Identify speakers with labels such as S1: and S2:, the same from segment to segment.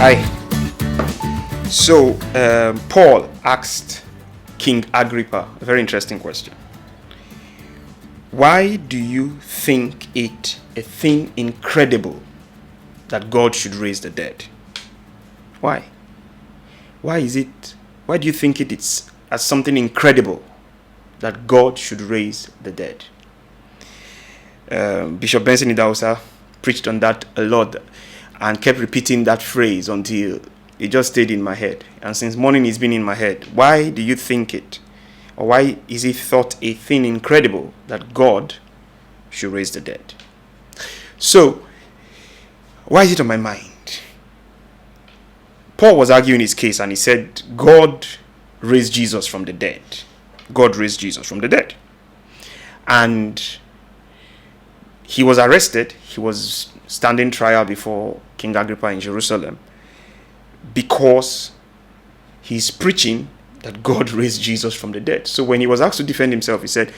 S1: Hi. So, Paul asked King Agrippa a very interesting question. Why do you think it a thing incredible that God should raise the dead? Why? Why do you think it is as something incredible that God should raise the dead? Bishop Benson Idahosa preached on that a lot and kept repeating that phrase until it just stayed in my head. And since morning it's been in my head. Why do you think it? Or why is it thought a thing incredible that God should raise the dead? So, why is it on my mind? Paul was arguing his case and he said, God raised Jesus from the dead. God raised Jesus from the dead. And he was arrested. He was standing trial before King Agrippa in Jerusalem because he's preaching that God raised Jesus from the dead. So when he was asked to defend himself, he said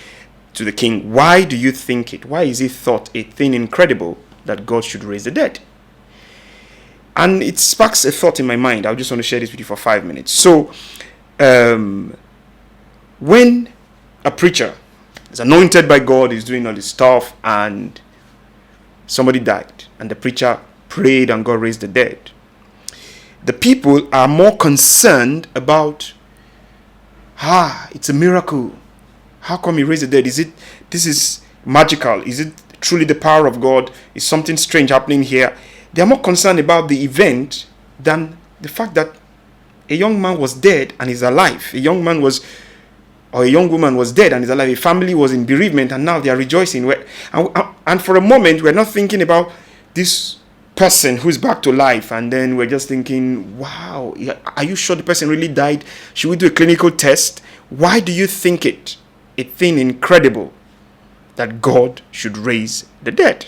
S1: to the king, why do you think it? Why is it thought a thing incredible that God should raise the dead? And it sparks a thought in my mind. I just want to share this with you for 5 minutes. So when a preacher is anointed by God, is doing all this stuff, and somebody died, and the preacher prayed and God raised the dead, the people are more concerned about, it's a miracle. How come he raised the dead? This is magical? Is it truly the power of God? Is something strange happening here? They are more concerned about the event than the fact that a young man was dead and is alive. A young man was, or a young woman was dead and is alive. A family was in bereavement and now they are rejoicing. And for a moment, we're not thinking about this person who's back to life, and then we're just thinking, wow, are you sure the person really died? Should we do a clinical test? Why do you think it a thing incredible that God should raise the dead?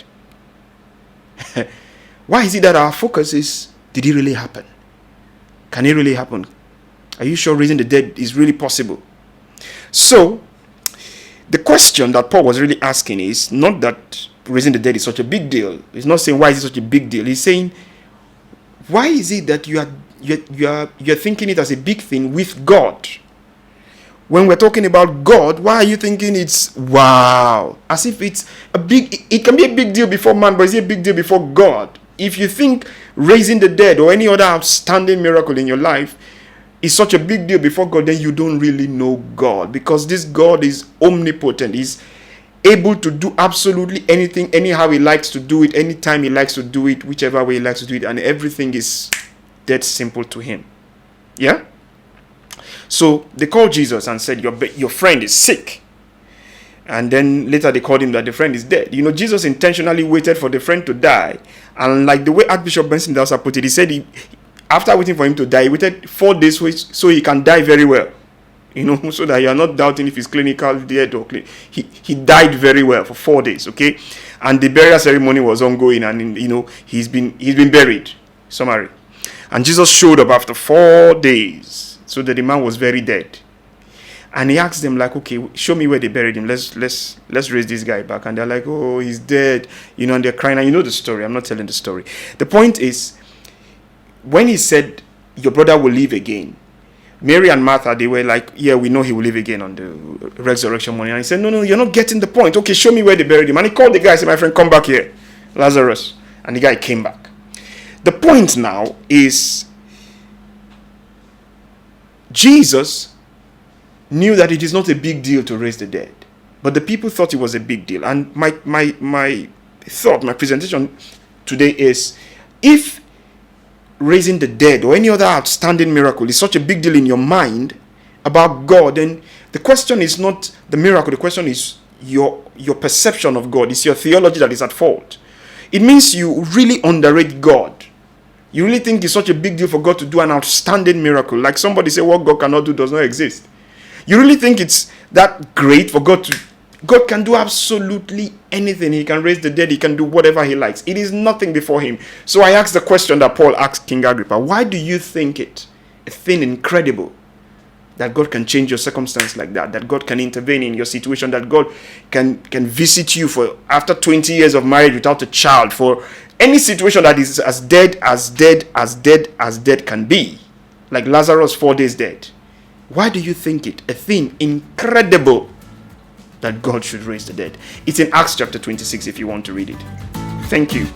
S1: Why is it that our focus is, did it really happen? Can it really happen? Are you sure raising the dead is really possible? So, the question that Paul was really asking is not that raising the dead is such a big deal. He's not saying why is it such a big deal. He's saying, why is it that you're thinking it as a big thing with God? When we're talking about God, why are you thinking it's wow? As if it's it can be a big deal before man, but is it a big deal before God? If you think raising the dead or any other outstanding miracle in your life is such a big deal before God, then you don't really know God, because this God is omnipotent. He's able to do absolutely anything, anyhow he likes to do it, anytime he likes to do it, whichever way he likes to do it, and everything is dead simple to him. Yeah? So they called Jesus and said, your friend is sick. And then later they called him that the friend is dead. You know, Jesus intentionally waited for the friend to die. And like the way Archbishop Benson Idahosa put it, he said after waiting for him to die, he waited 4 days so he can die very well. You know, so that you are not doubting if he's clinical dead or he died very well for 4 days, okay? And the burial ceremony was ongoing, and you know, he's been buried. Summary. And Jesus showed up after 4 days, so that the man was very dead. And he asked them, like, okay, show me where they buried him. Let's raise this guy back. And they're like, oh, he's dead. You know, and they're crying. And you know the story. I'm not telling the story. The point is, when he said, your brother will live again, Mary and Martha, they were like, yeah, we know he will live again on the resurrection morning. And he said, no, you're not getting the point. Okay, show me where they buried him. And he called the guy and said, my friend, come back here, Lazarus. And the guy came back. The point now is, Jesus knew that it is not a big deal to raise the dead. But the people thought it was a big deal. And my presentation today is, if raising the dead or any other outstanding miracle is such a big deal in your mind about God, then the question is not the miracle. The question is your perception of God. It's your theology that is at fault. It means you really underrate God. You really think it's such a big deal for God to do an outstanding miracle. Like somebody say, what God cannot do does not exist. You really think it's that great for God to... God can do absolutely anything. He can raise the dead. He can do whatever he likes. It is nothing before him. So I asked the question that Paul asked King Agrippa. Why do you think it a thing incredible that God can change your circumstance like that, that God can intervene in your situation, that God can visit you for after 20 years of marriage without a child, for any situation that is as dead can be, like Lazarus 4 days dead. Why do you think it a thing incredible that God should raise the dead? It's in Acts chapter 26 if you want to read it. Thank you.